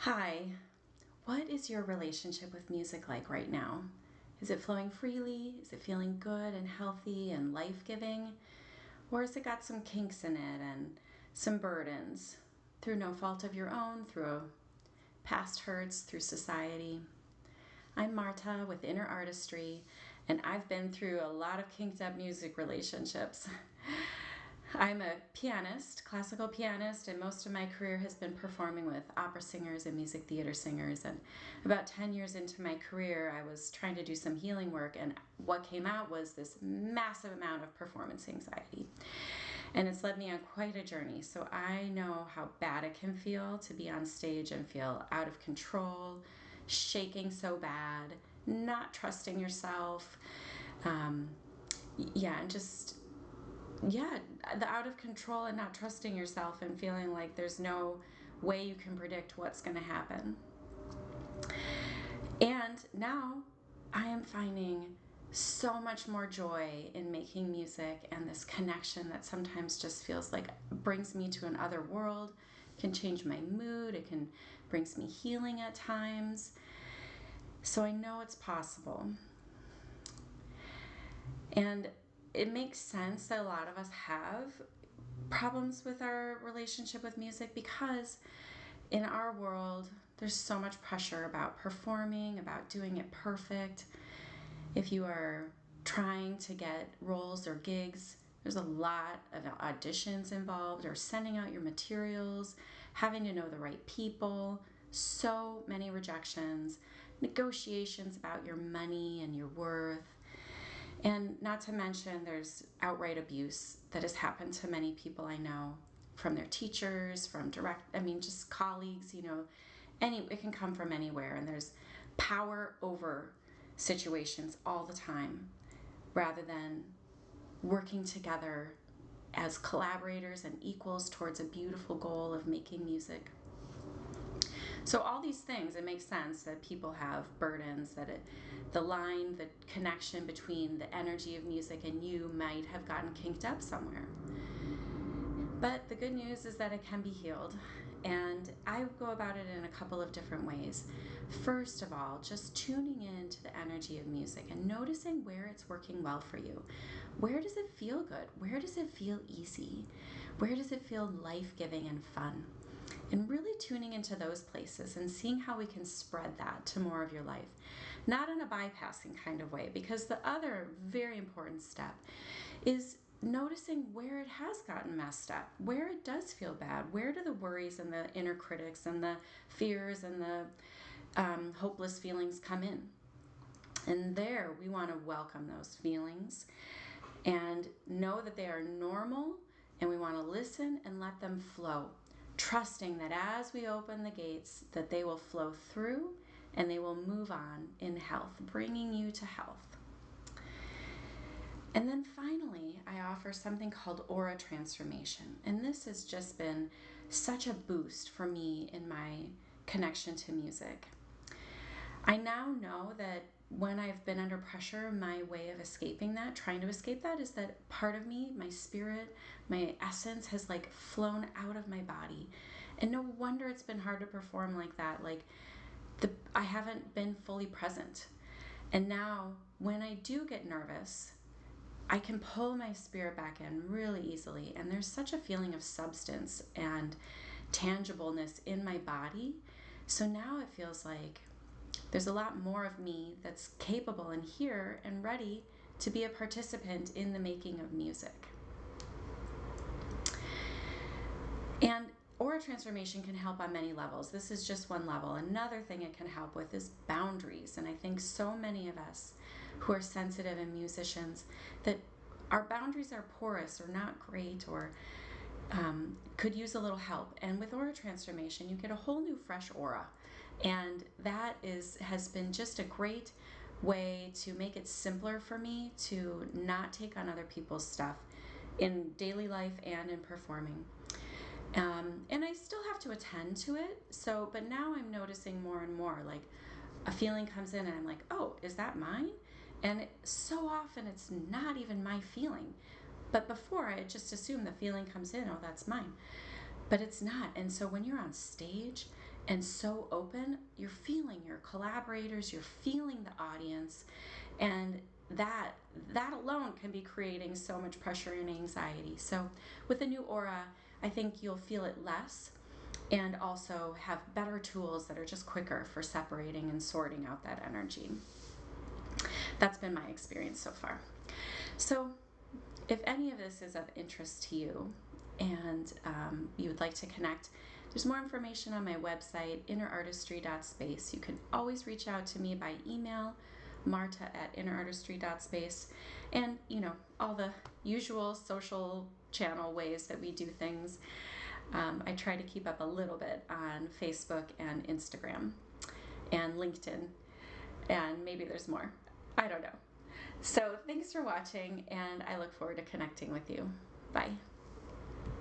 Hi, what is your relationship with music like right now? Is it flowing freely? Is it feeling good and healthy and life giving? Or has it got some kinks in it and some burdens through no fault of your own, through past hurts, through society? I'm Marta with Inner Artistry, and I've been through a lot of kinked up music relationships. I'm a pianist, classical pianist, and most of my career has been performing with opera singers and music theater singers. And about 10 years into my career, I was trying to do some healing work, and what came out was this massive amount of performance anxiety. And it's led me on quite a journey. So I know how bad it can feel to be on stage and feel out of control, shaking so bad, not trusting yourself. And just the out of control and not trusting yourself and feeling like there's no way you can predict what's going to happen. And now I am finding so much more joy in making music, and this connection that sometimes just feels like brings me to another world, can change my mood, it can brings me healing at times. So I know it's possible. And it makes sense that a lot of us have problems with our relationship with music because in our world, there's so much pressure about performing, about doing it perfect. If you are trying to get roles or gigs, there's a lot of auditions involved, or sending out your materials, having to know the right people, so many rejections, negotiations about your money and your worth. And not to mention, there's outright abuse that has happened to many people I know, from their teachers, from just colleagues, it can come from anywhere. And there's power over situations all the time rather than working together as collaborators and equals towards a beautiful goal of making music. So all these things, it makes sense that people have burdens, that the connection between the energy of music and you might have gotten kinked up somewhere. But the good news is that it can be healed, and I go about it in a couple of different ways. First of all, just tuning into the energy of music and noticing where it's working well for you. Where does it feel good? Where does it feel easy? Where does it feel life-giving and fun? And really tuning into those places and seeing how we can spread that to more of your life. Not in a bypassing kind of way, because the other very important step is noticing where it has gotten messed up, where it does feel bad, where do the worries and the inner critics and the fears and the hopeless feelings come in. And there we want to welcome those feelings and know that they are normal, and we want to listen and let them flow, trusting that as we open the gates, that they will flow through and they will move on in health, bringing you to health. And then finally, I offer something called aura transformation. And this has just been such a boost for me in my connection to music. I now know that when I've been under pressure, my way of escaping that, trying to escape that, is that part of me, my spirit, my essence has flown out of my body. And no wonder it's been hard to perform like that. I haven't been fully present. And now when I do get nervous, I can pull my spirit back in really easily. And there's such a feeling of substance and tangibleness in my body. So now it feels like there's a lot more of me that's capable and here and ready to be a participant in the making of music. And aura transformation can help on many levels. This is just one level. Another thing it can help with is boundaries. And I think so many of us who are sensitive and musicians, that our boundaries are porous or not great, or could use a little help. And with aura transformation, you get a whole new fresh aura. And that has been just a great way to make it simpler for me to not take on other people's stuff in daily life and in performing. And I still have to attend to it. But now I'm noticing more and more, a feeling comes in and I'm like, oh, is that mine? And so often it's not even my feeling. But before, I had just assumed the feeling comes in, oh, that's mine. But it's not. And so when you're on stage and so open, you're feeling your collaborators, you're feeling the audience, and that alone can be creating so much pressure and anxiety. So with a new aura, I think you'll feel it less, and also have better tools that are just quicker for separating and sorting out that energy. That's been my experience so far. So if any of this is of interest to you, and you would like to connect, there's more information on my website, innerartistry.space. You can always reach out to me by email, marta@innerartistry.space, and all the usual social channel ways that we do things. I try to keep up a little bit on Facebook and Instagram and LinkedIn, and maybe there's more. I don't know. So thanks for watching, and I look forward to connecting with you. Bye.